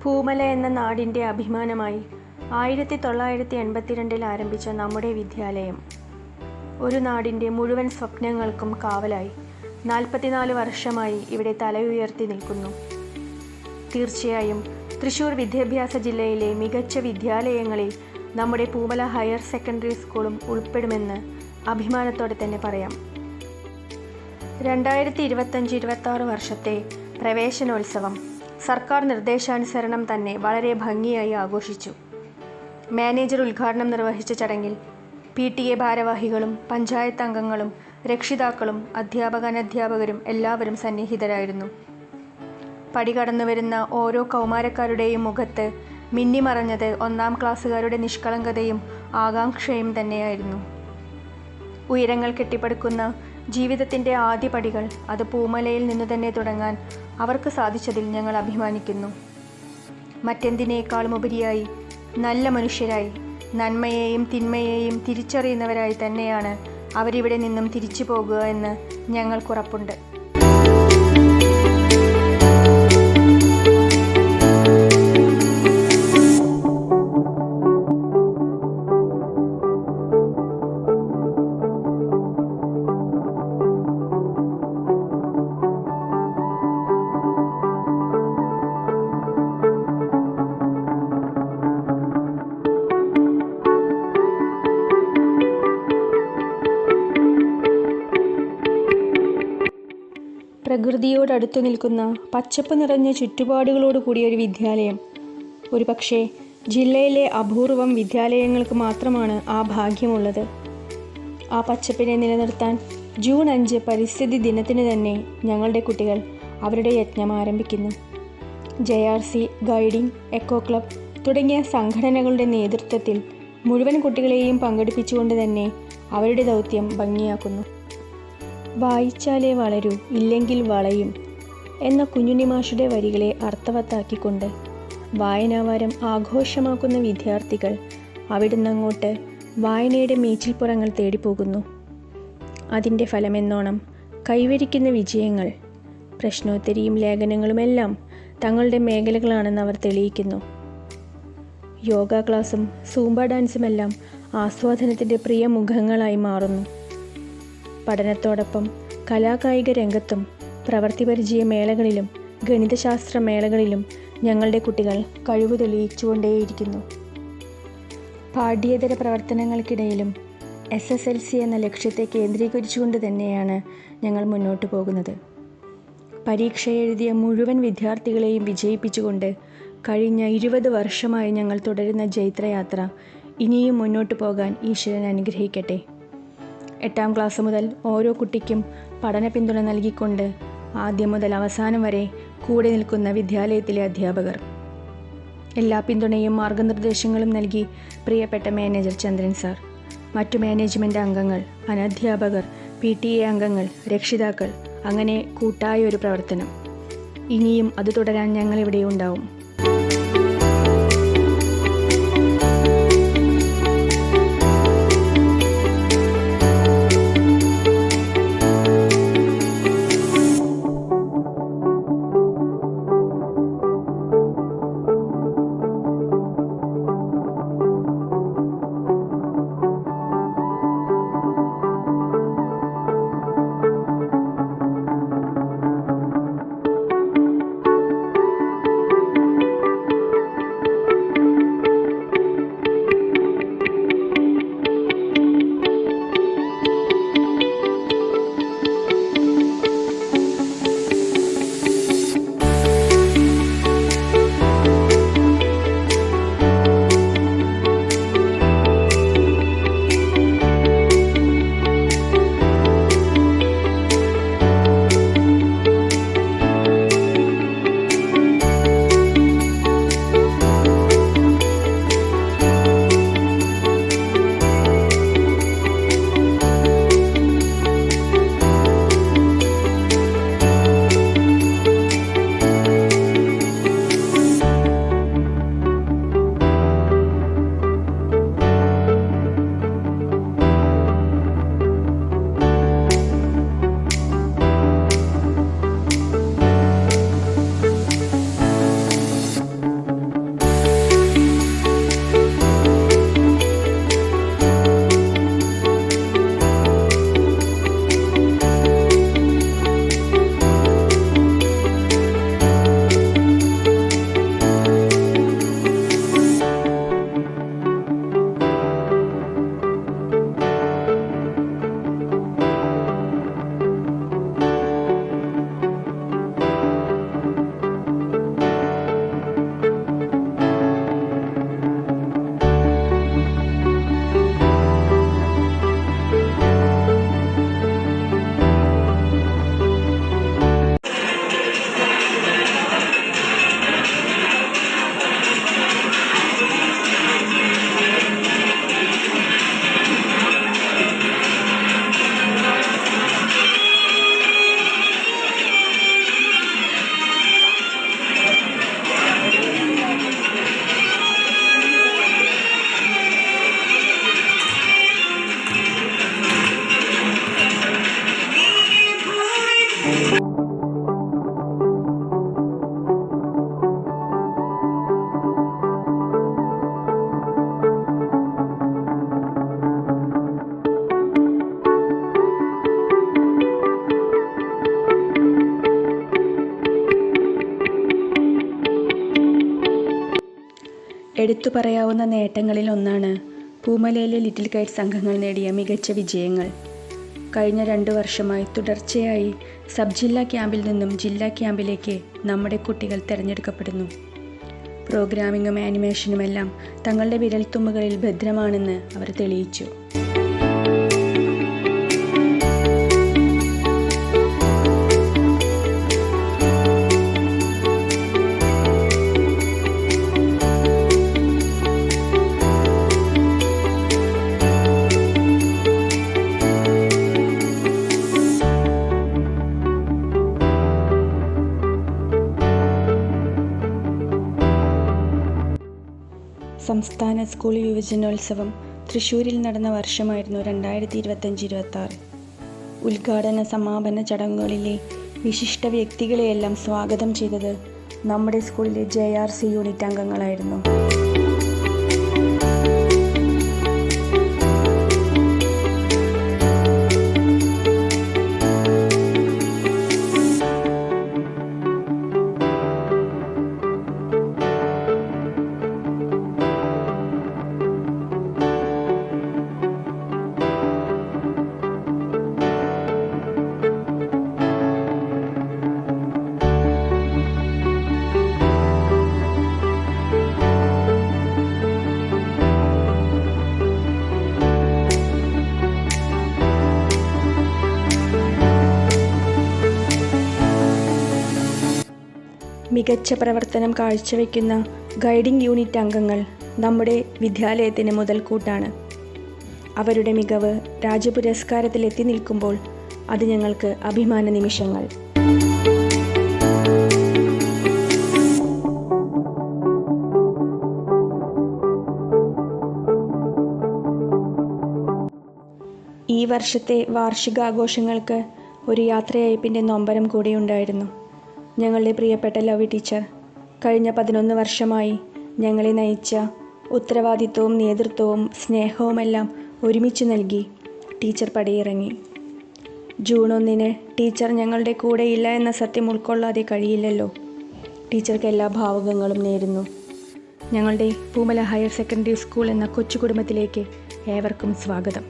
പൂമല എന്ന നാടിൻ്റെ അഭിമാനമായി 1982 ആരംഭിച്ച നമ്മുടെ വിദ്യാലയം ഒരു നാടിൻ്റെ മുഴുവൻ സ്വപ്നങ്ങൾക്കും കാവലായി 44 വർഷമായി ഇവിടെ തലയുയർത്തി നിൽക്കുന്നു. തീർച്ചയായും തൃശ്ശൂർ വിദ്യാഭ്യാസ ജില്ലയിലെ മികച്ച വിദ്യാലയങ്ങളിൽ നമ്മുടെ പൂമല ഹയർ സെക്കൻഡറി സ്കൂളും ഉൾപ്പെടുമെന്ന് അഭിമാനത്തോടെ തന്നെ പറയാം. 2025-26 വർഷത്തെ പ്രവേശനോത്സവം സർക്കാർ നിർദ്ദേശാനുസരണം തന്നെ വളരെ ഭംഗിയായി ആഘോഷിച്ചു. മാനേജർ ഉദ്ഘാടനം നിർവഹിച്ച ചടങ്ങിൽ PTA ഭാരവാഹികളും പഞ്ചായത്ത് അംഗങ്ങളും രക്ഷിതാക്കളും അധ്യാപകരും എല്ലാവരും സന്നിഹിതരായിരുന്നു. പടി കടന്നുവരുന്ന ഓരോ കൗമാരക്കാരുടെയും മുഖത്ത് മിന്നിമറഞ്ഞത് 1ാം ക്ലാസ്സുകാരുടെ നിഷ്കളങ്കതയും ആകാംക്ഷയും തന്നെയായിരുന്നു. ഉയരങ്ങൾ കെട്ടിപ്പടുക്കുന്ന ജീവിതത്തിൻ്റെ ആദ്യ പടികൾ അത് പൂമലയിൽ നിന്നു തന്നെ തുടങ്ങാൻ അവർക്ക് സാധിച്ചതിൽ ഞങ്ങൾ അഭിമാനിക്കുന്നു. മറ്റെന്തിനേക്കാളും ഉപരിയായി നല്ല മനുഷ്യരായി നന്മയെയും തിന്മയെയും തിരിച്ചറിയുന്നവരായി തന്നെയാണ് അവരിവിടെ നിന്നും തിരിച്ചു പോകുക എന്ന് ഞങ്ങൾക്കുറപ്പുണ്ട്. പ്രകൃതിയോടടുത്തു നിൽക്കുന്ന പച്ചപ്പ് നിറഞ്ഞ ചുറ്റുപാടുകളോട് കൂടിയ ഒരു വിദ്യാലയം. ഒരുപക്ഷെ ജില്ലയിലെ അപൂർവം വിദ്യാലയങ്ങൾക്ക് മാത്രമാണ് ആ ഭാഗ്യമുള്ളത്. ആ പച്ചപ്പിനെ നിലനിർത്താൻ ജൂൺ 5 പരിസ്ഥിതി ദിനത്തിന് തന്നെ ഞങ്ങളുടെ കുട്ടികൾ അവരുടെ യജ്ഞം ആരംഭിക്കുന്നു. JRC, ഗൈഡിംഗ്, എക്കോ ക്ലബ് തുടങ്ങിയ സംഘടനകളുടെ നേതൃത്വത്തിൽ മുഴുവൻ കുട്ടികളെയും പങ്കെടുപ്പിച്ചുകൊണ്ട് തന്നെ അവരുടെ ദൗത്യം ഭംഗിയാക്കുന്നു. വായിച്ചാലേ വളരൂ, ഇല്ലെങ്കിൽ വളയും എന്ന കുഞ്ഞുണ്ണിമാഷുടെ വരികളെ അർത്ഥവത്താക്കിക്കൊണ്ട് വായനാവാരം ആഘോഷമാക്കുന്ന വിദ്യാർത്ഥികൾ അവിടുന്നങ്ങോട്ട് വായനയുടെ മേച്ചിൽപ്പുറങ്ങൾ തേടിപ്പോകുന്നു. അതിൻ്റെ ഫലമെന്നോണം കൈവരിക്കുന്ന വിജയങ്ങൾ, പ്രശ്നോത്തരിയും ലേഖനങ്ങളുമെല്ലാം തങ്ങളുടെ മേഖലകളാണെന്ന് അവർ തെളിയിക്കുന്നു. യോഗ ക്ലാസും സൂംബ ഡാൻസുമെല്ലാം ആസ്വാദനത്തിൻ്റെ പ്രിയ മുഖങ്ങളായി മാറുന്നു. പഠനത്തോടൊപ്പം കലാകായിക രംഗത്തും പ്രവൃത്തിപരിചയ മേളകളിലും ഗണിതശാസ്ത്ര മേളകളിലും ഞങ്ങളുടെ കുട്ടികൾ കഴിവ് തെളിയിച്ചുകൊണ്ടേയിരിക്കുന്നു. പാഠ്യേതര പ്രവർത്തനങ്ങൾക്കിടയിലും SSLC എന്ന ലക്ഷ്യത്തെ കേന്ദ്രീകരിച്ചുകൊണ്ട് തന്നെയാണ് ഞങ്ങൾ മുന്നോട്ട് പോകുന്നത്. പരീക്ഷ എഴുതിയ മുഴുവൻ വിദ്യാർത്ഥികളെയും വിജയിപ്പിച്ചുകൊണ്ട് കഴിഞ്ഞ 20 വർഷമായി ഞങ്ങൾ തുടരുന്ന ജൈത്രയാത്ര ഇനിയും മുന്നോട്ട് പോകാൻ ഈശ്വരൻ അനുഗ്രഹിക്കട്ടെ. 8ാം ക്ലാസ് മുതൽ ഓരോ കുട്ടിക്കും പഠന പിന്തുണ നൽകിക്കൊണ്ട് ആദ്യം മുതൽ അവസാനം വരെ കൂടെ നിൽക്കുന്ന വിദ്യാലയത്തിലെ അധ്യാപകർ, എല്ലാ പിന്തുണയും മാർഗനിർദ്ദേശങ്ങളും നൽകി പ്രിയപ്പെട്ട മാനേജർ ചന്ദ്രൻ സാർ, മറ്റു മാനേജ്മെൻറ്റ് അംഗങ്ങൾ, അനധ്യാപകർ, PTA അംഗങ്ങൾ, രക്ഷിതാക്കൾ, അങ്ങനെ കൂട്ടായ ഒരു പ്രവർത്തനം. ഇനിയും അത് തുടരാൻ ഞങ്ങളിവിടെ ഉണ്ടാവും. എടുത്തു പറയാവുന്ന നേട്ടങ്ങളിൽ ഒന്നാണ് പൂമലയിലെ ലിറ്റിൽ കൈറ്റ്സ് സംഘങ്ങൾ നേടിയ മികച്ച വിജയങ്ങൾ. കഴിഞ്ഞ 2 വർഷമായി തുടർച്ചയായി സബ് ജില്ലാ ക്യാമ്പിൽ നിന്നും ജില്ലാ ക്യാമ്പിലേക്ക് നമ്മുടെ കുട്ടികൾ തിരഞ്ഞെടുക്കപ്പെടുന്നു. പ്രോഗ്രാമിങ്ങും ആനിമേഷനുമെല്ലാം തങ്ങളുടെ വിരൽത്തുമ്പുകളിൽ ഭദ്രമാണെന്ന് അവർ തെളിയിച്ചു. സംസ്ഥാന സ്കൂൾ യുവജനോത്സവം തൃശ്ശൂരിൽ നടന്ന വർഷമായിരുന്നു 2025-26. ഉദ്ഘാടന സമാപന ചടങ്ങുകളിലെ വിശിഷ്ട വ്യക്തികളെയെല്ലാം സ്വാഗതം ചെയ്തത് നമ്മുടെ സ്കൂളിലെ JRC യൂണിറ്റ് അംഗങ്ങളായിരുന്നു. മികച്ച പ്രവർത്തനം കാഴ്ചവെക്കുന്ന ഗൈഡിംഗ് യൂണിറ്റ് അംഗങ്ങൾ നമ്മുടെ വിദ്യാലയത്തിന് മുതൽക്കൂട്ടാണ്. അവരുടെ മികവ് രാജ്യപുരസ്കാരത്തിൽ എത്തി നിൽക്കുമ്പോൾ അത് ഞങ്ങൾക്ക് അഭിമാന നിമിഷങ്ങൾ. ഈ വർഷത്തെ വാർഷികാഘോഷങ്ങൾക്ക് ഒരു യാത്രയയപ്പിൻ്റെ നൊമ്പരം കൂടി ഉണ്ടായിരുന്നു. ഞങ്ങളുടെ പ്രിയപ്പെട്ട ലവി ടീച്ചർ കഴിഞ്ഞ 11 വർഷമായി ഞങ്ങളെ നയിച്ച ഉത്തരവാദിത്വവും നേതൃത്വവും സ്നേഹവുമെല്ലാം ഒരുമിച്ച് നൽകി ടീച്ചർ പടിയിറങ്ങി. ജൂൺ 1 ടീച്ചർ ഞങ്ങളുടെ കൂടെയില്ല എന്ന സത്യം ഉൾക്കൊള്ളാതെ കഴിയില്ലല്ലോ. ടീച്ചർക്ക് എല്ലാ ഭാവുകങ്ങളും നേരുന്നു. ഞങ്ങളുടെ പൂമല ഹയർ സെക്കൻഡറി സ്കൂൾ എന്ന കൊച്ചു കുടുംബത്തിലേക്ക് ഏവർക്കും സ്വാഗതം.